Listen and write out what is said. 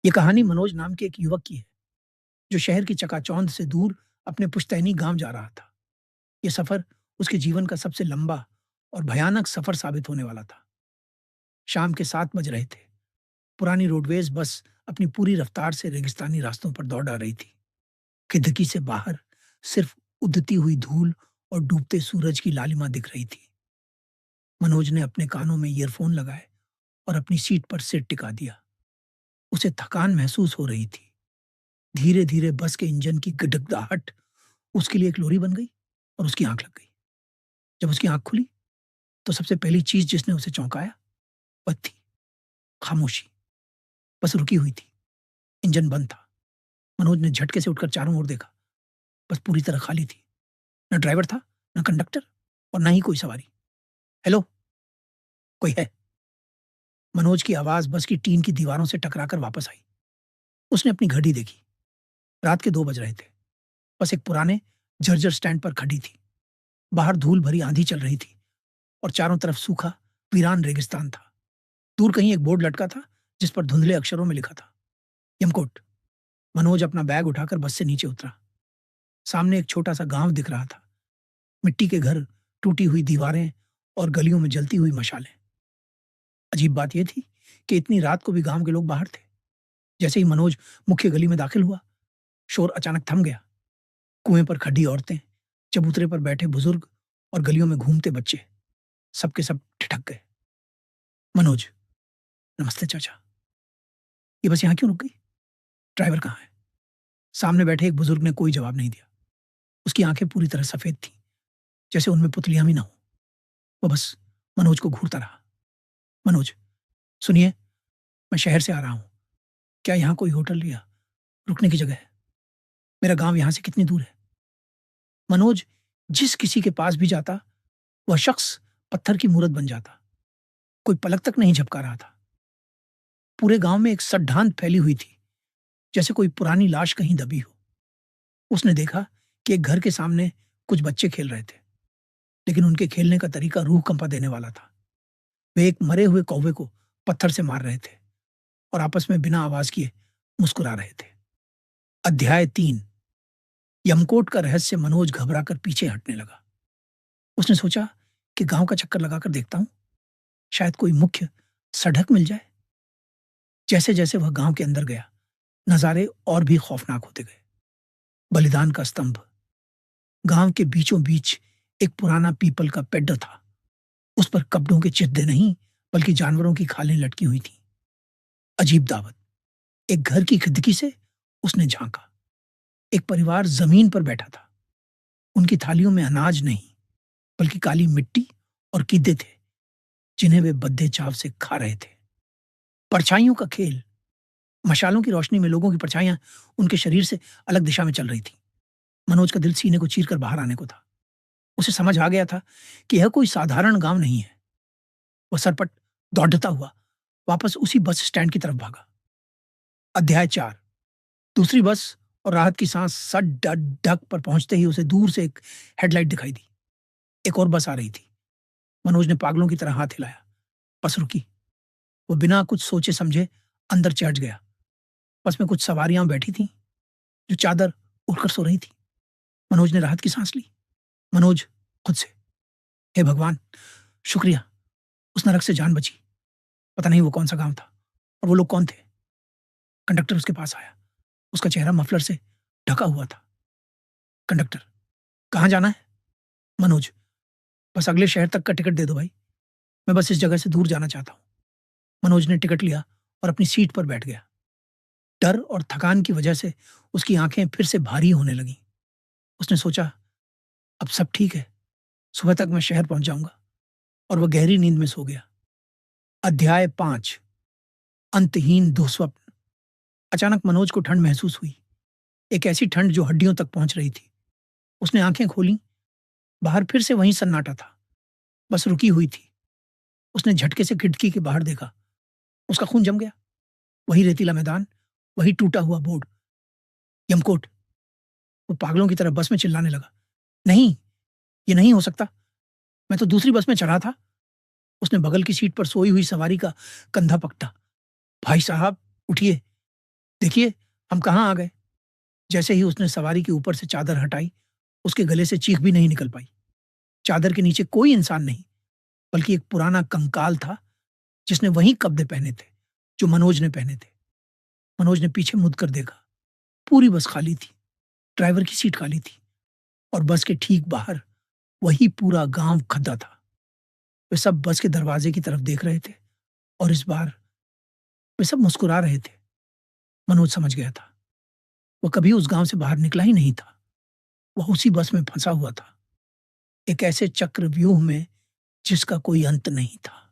ये कहानी मनोज नाम के एक युवक की है, जो शहर की चकाचौंध से दूर अपने पुश्तैनी गांव जा रहा था। ये सफर उसके जीवन का सबसे लंबा और भयानक सफर साबित होने वाला था। शाम के 7 बज रहे थे। पुरानी रोडवेज बस अपनी पूरी रफ्तार से रेगिस्तानी रास्तों पर दौड़ आ रही थी। खिड़की से बाहर सिर्फ उड़ती हुई धूल और डूबते सूरज की लालिमा दिख रही थी। मनोज ने अपने कानों में ईयरफोन लगाए और अपनी सीट पर सिर टिका दिया। उसे थकान महसूस हो रही थी। धीरे धीरे बस के इंजन की गड़गड़ाहट उसके लिए एक लोरी बन गई और उसकी आंख लग गई। जब उसकी आंख खुली तो सबसे पहली चीज जिसने उसे चौंकाया वह थी खामोशी। बस रुकी हुई थी। इंजन बंद था। मनोज ने झटके से उठकर चारों ओर देखा। बस पूरी तरह खाली थी। न ड्राइवर था, न कंडक्टर, और न ही कोई सवारी। हेलो, कोई है? मनोज की आवाज बस की टीन की दीवारों से टकराकर वापस आई। उसने अपनी घड़ी देखी। रात के 2 बज रहे थे। बस एक पुराने जर्जर स्टैंड पर खड़ी थी। बाहर धूल भरी आंधी चल रही थी और चारों तरफ सूखा वीरान रेगिस्तान था। दूर कहीं एक बोर्ड लटका था जिस पर धुंधले अक्षरों में लिखा था यमकोट। मनोज अपना बैग उठाकर बस से नीचे उतरा। सामने एक छोटा सा गांव दिख रहा था। मिट्टी के घर, टूटी हुई दीवारें और गलियों में जलती हुई मशालें। अजीब बात यह थी कि इतनी रात को भी गांव के लोग बाहर थे। जैसे ही मनोज मुख्य गली में दाखिल हुआ, शोर अचानक थम गया। कुएं पर खड़ी औरतें, चबूतरे पर बैठे बुजुर्ग और गलियों में घूमते बच्चे, सबके सब ठिठक गए। मनोज, नमस्ते चाचा। ये बस यहाँ क्यों रुक गई? ड्राइवर कहाँ है? सामने बैठे एक बुजुर्ग ने कोई जवाब नहीं दिया। उसकी आंखें पूरी तरह सफेद थीं, जैसे उनमें पुतलियां भी ना हो। वो बस मनोज को घूरता रहा। मनोज, सुनिए, मैं शहर से आ रहा हूँ। क्या यहाँ कोई होटल या रुकने की जगह है? मेरा गांव यहाँ से कितनी दूर है? मनोज जिस किसी के पास भी जाता, वह शख्स पत्थर की मूरत बन जाता। कोई पलक तक नहीं झपका रहा था। पूरे गांव में एक सड्ढांत फैली हुई थी, जैसे कोई पुरानी लाश कहीं दबी हो। उसने देखा कि एक घर के सामने कुछ बच्चे खेल रहे थे, लेकिन उनके खेलने का तरीका रूह कंपा देने वाला था। वे एक मरे हुए कौवे को पत्थर से मार रहे थे और आपस में बिना आवाज किए मुस्कुरा रहे थे। अध्याय 3। यमकोट का रहस्य। मनोज घबराकर पीछे हटने लगा। उसने सोचा कि गांव का चक्कर लगाकर देखता हूं, शायद कोई मुख्य सड़क मिल जाए। जैसे जैसे वह गांव के अंदर गया, नजारे और भी खौफनाक होते गए। बलिदान का स्तंभ। गांव के बीचों बीच एक पुराना पीपल का पेड्डर था। उस पर कपड़ों के चिद्दे नहीं, बल्कि जानवरों की खालें लटकी हुई थी। अजीब दावत। एक घर की खिड़की से उसने झांका। एक परिवार जमीन पर बैठा था। उनकी थालियों में अनाज नहीं, बल्कि काली मिट्टी और कीड़े थे, जिन्हें वे बद्दे चाव से खा रहे थे। परछाइयों का खेल। मशालों की रोशनी में लोगों की परछाइयां उनके शरीर से अलग दिशा में चल रही थी। मनोज का दिल सीने को चीरकर बाहर आने को था। उसे समझ आ गया था कि यह कोई साधारण गांव नहीं है। वह सरपट दौड़ता हुआ वापस उसी बस स्टैंड की तरफ भागा। अध्याय 4। दूसरी बस। और राहत की सांस सट डट डक पर पहुंचते ही उसे दूर से एक हेडलाइट दिखाई दी। एक और बस आ रही थी। मनोज ने पागलों की तरह हाथ हिलाया। बस रुकी। वो बिना कुछ सोचे समझे अंदर चढ़ गया। बस में कुछ सवारियां बैठी थीं, जो चादर उड़कर सो रही थी। मनोज ने राहत की सांस ली। मनोज खुद से, हे भगवान, शुक्रिया, उस नरक से जान बची। पता नहीं वो कौन सा गांव था और वो लोग कौन थे। कंडक्टर उसके पास आया। उसका चेहरा मफलर से ढका हुआ था। कंडक्टर, कहाँ जाना है? मनोज, बस अगले शहर तक का टिकट दे दो भाई। मैं बस इस जगह से दूर जाना चाहता हूँ। मनोज ने टिकट लिया और अपनी सीट पर बैठ गया। डर और थकान की वजह से उसकी आंखें फिर से भारी होने लगीं। उसने सोचा, अब सब ठीक है, सुबह तक मैं शहर पहुंच जाऊंगा। और वह गहरी नींद में सो गया। अध्याय 5। अंतहीन दुःस्वप्न। अचानक मनोज को ठंड महसूस हुई। एक ऐसी ठंड जो हड्डियों तक पहुंच रही थी। उसने आंखें खोली। बाहर फिर से वही सन्नाटा था। बस रुकी हुई थी। उसने झटके से खिड़की के बाहर देखा। उसका खून जम गया। वही रेतीला मैदान, वही टूटा हुआ बोर्ड, यमकोट। वो पागलों की तरह बस में चिल्लाने लगा, नहीं, ये नहीं हो सकता। मैं तो दूसरी बस में चढ़ा था। उसने बगल की सीट पर सोई हुई सवारी का कंधा पकड़ा। भाई साहब, उठिए, देखिए, हम कहाँ आ गए। जैसे ही उसने सवारी के ऊपर से चादर हटाई, उसके गले से चीख भी नहीं निकल पाई। चादर के नीचे कोई इंसान नहीं, बल्कि एक पुराना कंकाल था, जिसने वही कपड़े पहने थे, जो मनोज ने पहने थे। मनोज ने पीछे मुड़ कर देखा। पूरी बस खाली थी, ड्राइवर की सीट खाली थी और बस के ठीक बाहर वही पूरा गाँव खड़ा था। वे सब बस के दरवाजे की तरफ देख रहे थे और इस बार वे सब मुस्कुरा रहे थे। मनोज समझ गया था, वह कभी उस गाँव से बाहर निकला ही नहीं था। वह उसी बस में फँसा हुआ था, एक ऐसे चक्रव्यूह में जिसका कोई अंत नहीं था।